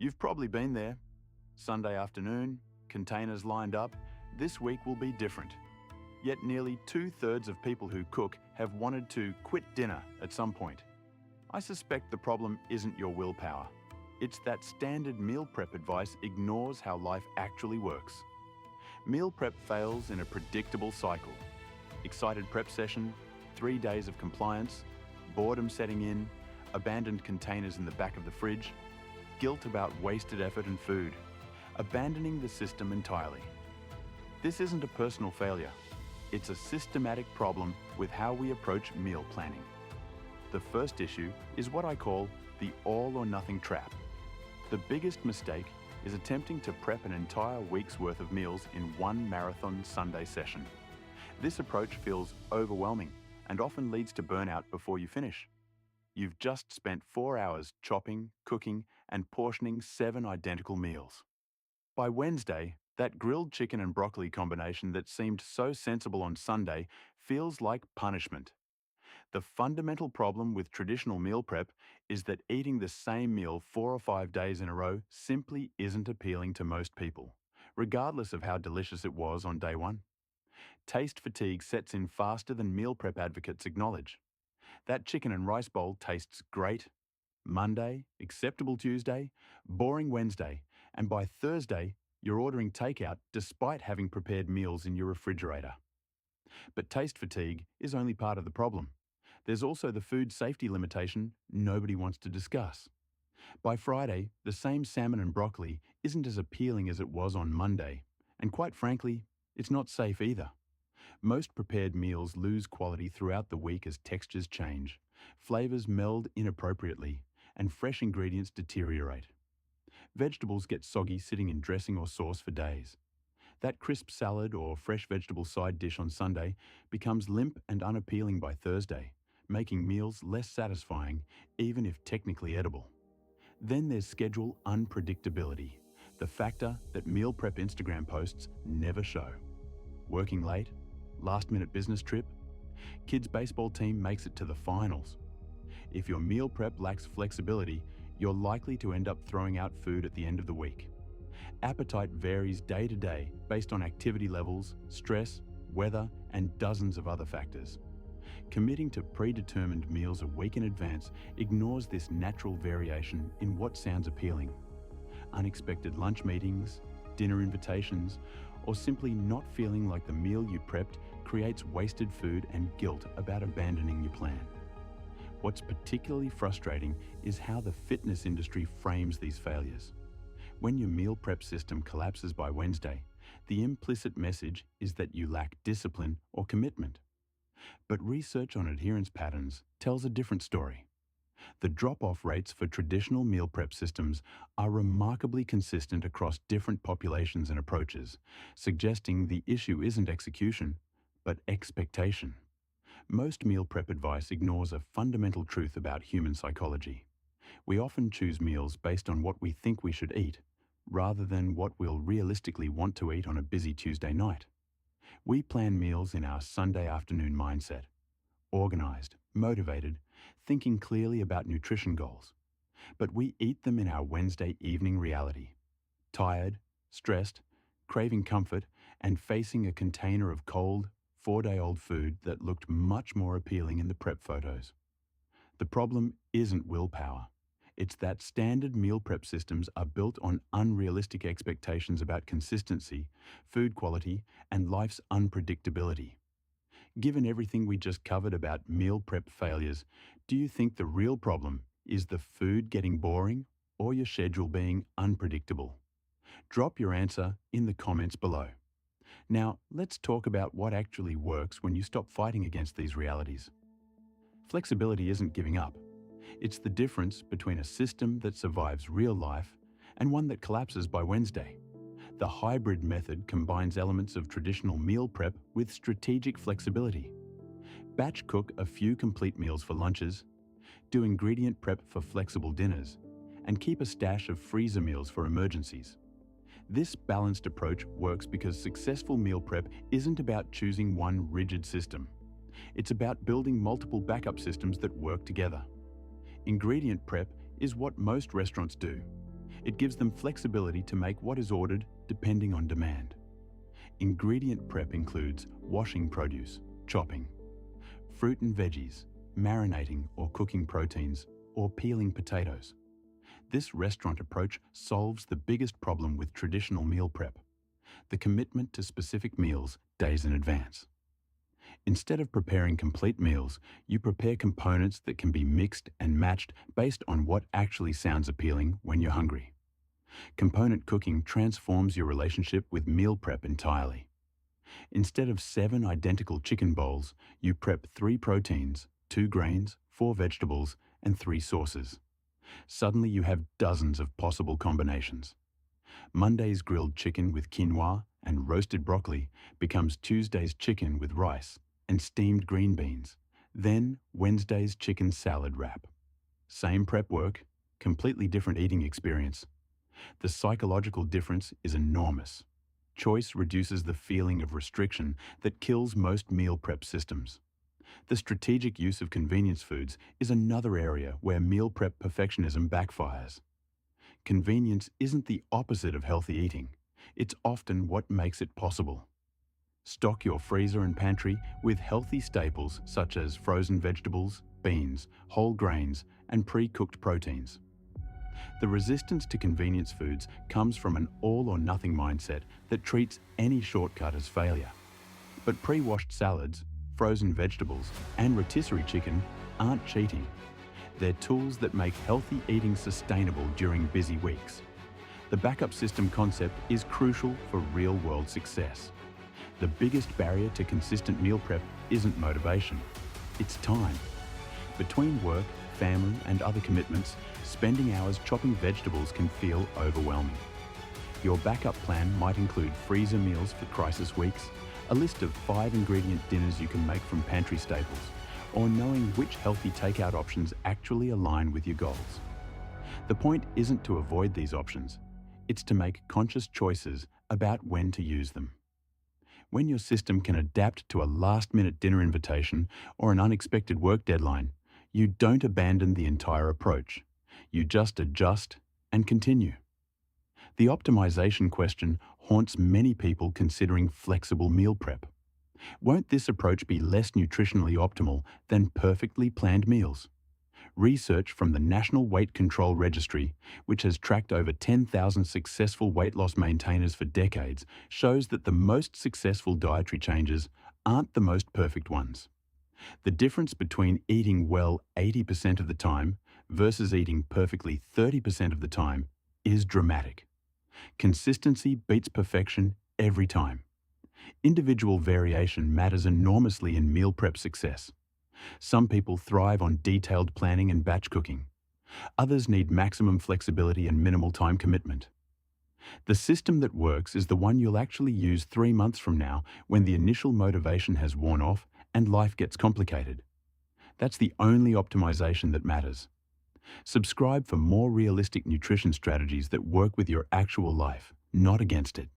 You've probably been there. Sunday afternoon, containers lined up. This week will be different. Yet nearly 2/3 of people who cook have wanted to quit dinner at some point. I suspect the problem isn't your willpower. It's that standard meal prep advice ignores how life actually works. Meal prep fails in a predictable cycle. Excited prep session, 3 days of compliance, boredom setting in, abandoned containers in the back of the fridge, guilt about wasted effort and food, abandoning the system entirely. This isn't a personal failure. It's a systematic problem with how we approach meal planning. The first issue is what I call the all or nothing trap. The biggest mistake is attempting to prep an entire week's worth of meals in one marathon Sunday session. This approach feels overwhelming and often leads to burnout before you finish. You've just spent 4 hours chopping, cooking, and portioning 7 identical meals. By Wednesday, that grilled chicken and broccoli combination that seemed so sensible on Sunday feels like punishment. The fundamental problem with traditional meal prep is that eating the same meal 4 or 5 days in a row simply isn't appealing to most people, regardless of how delicious it was on day one. Taste fatigue sets in faster than meal prep advocates acknowledge. That chicken and rice bowl tastes great Monday, acceptable Tuesday, boring Wednesday, and by Thursday, you're ordering takeout despite having prepared meals in your refrigerator. But taste fatigue is only part of the problem. There's also the food safety limitation nobody wants to discuss. By Friday, the same salmon and broccoli isn't as appealing as it was on Monday, and quite frankly, it's not safe either. Most prepared meals lose quality throughout the week as textures change, flavors meld inappropriately, and fresh ingredients deteriorate. Vegetables get soggy sitting in dressing or sauce for days. That crisp salad or fresh vegetable side dish on Sunday becomes limp and unappealing by Thursday, making meals less satisfying, even if technically edible. Then there's schedule unpredictability, the factor that meal prep Instagram posts never show. Working late, last-minute business trip, kids' baseball team makes it to the finals. If your meal prep lacks flexibility, you're likely to end up throwing out food at the end of the week. Appetite varies day to day based on activity levels, stress, weather, and dozens of other factors. Committing to predetermined meals a week in advance ignores this natural variation in what sounds appealing. Unexpected lunch meetings, dinner invitations, or simply not feeling like the meal you prepped creates wasted food and guilt about abandoning your plan. What's particularly frustrating is how the fitness industry frames these failures. When your meal prep system collapses by Wednesday, the implicit message is that you lack discipline or commitment. But research on adherence patterns tells a different story. The drop-off rates for traditional meal prep systems are remarkably consistent across different populations and approaches, suggesting the issue isn't execution, but expectation. Most meal prep advice ignores a fundamental truth about human psychology. We often choose meals based on what we think we should eat, rather than what we'll realistically want to eat on a busy Tuesday night. We plan meals in our Sunday afternoon mindset, organized, motivated, thinking clearly about nutrition goals. But we eat them in our Wednesday evening reality, tired, stressed, craving comfort, and facing a container of cold, 4-day-old food that looked much more appealing in the prep photos. The problem isn't willpower. It's that standard meal prep systems are built on unrealistic expectations about consistency, food quality, and life's unpredictability. Given everything we just covered about meal prep failures, do you think the real problem is the food getting boring or your schedule being unpredictable? Drop your answer in the comments below. Now, let's talk about what actually works when you stop fighting against these realities. Flexibility isn't giving up. It's the difference between a system that survives real life and one that collapses by Wednesday. The hybrid method combines elements of traditional meal prep with strategic flexibility. Batch cook a few complete meals for lunches, do ingredient prep for flexible dinners, and keep a stash of freezer meals for emergencies. This balanced approach works because successful meal prep isn't about choosing one rigid system. It's about building multiple backup systems that work together. Ingredient prep is what most restaurants do. It gives them flexibility to make what is ordered depending on demand. Ingredient prep includes washing produce, chopping, fruit and veggies, marinating or cooking proteins, or peeling potatoes. This restaurant approach solves the biggest problem with traditional meal prep: the commitment to specific meals days in advance. Instead of preparing complete meals, you prepare components that can be mixed and matched based on what actually sounds appealing when you're hungry. Component cooking transforms your relationship with meal prep entirely. Instead of 7 identical chicken bowls, you prep 3 proteins, 2 grains, 4 vegetables, and 3 sauces. Suddenly you have dozens of possible combinations. Monday's grilled chicken with quinoa and roasted broccoli becomes Tuesday's chicken with rice and steamed green beans, then Wednesday's chicken salad wrap. Same prep work, completely different eating experience. The psychological difference is enormous. Choice reduces the feeling of restriction that kills most meal prep systems. The strategic use of convenience foods is another area where meal prep perfectionism backfires. Convenience isn't the opposite of healthy eating. It's often what makes it possible. Stock your freezer and pantry with healthy staples such as frozen vegetables, beans, whole grains, and pre-cooked proteins. The resistance to convenience foods comes from an all-or-nothing mindset that treats any shortcut as failure. But pre-washed salads, frozen vegetables, and rotisserie chicken aren't cheating. They're tools that make healthy eating sustainable during busy weeks. The backup system concept is crucial for real-world success. The biggest barrier to consistent meal prep isn't motivation, it's time. Between work, family, and other commitments, spending hours chopping vegetables can feel overwhelming. Your backup plan might include freezer meals for crisis weeks, a list of 5-ingredient dinners you can make from pantry staples, or knowing which healthy takeout options actually align with your goals. The point isn't to avoid these options, it's to make conscious choices about when to use them. When your system can adapt to a last-minute dinner invitation or an unexpected work deadline, you don't abandon the entire approach. You just adjust and continue. The optimization question haunts many people considering flexible meal prep. Won't this approach be less nutritionally optimal than perfectly planned meals? Research from the National Weight Control Registry, which has tracked over 10,000 successful weight loss maintainers for decades, shows that the most successful dietary changes aren't the most perfect ones. The difference between eating well 80% of the time versus eating perfectly 30% of the time is dramatic. Consistency beats perfection every time. Individual variation matters enormously in meal prep success. Some people thrive on detailed planning and batch cooking. Others need maximum flexibility and minimal time commitment. The system that works is the one you'll actually use 3 months from now when the initial motivation has worn off and life gets complicated. That's the only optimization that matters. Subscribe for more realistic nutrition strategies that work with your actual life, not against it.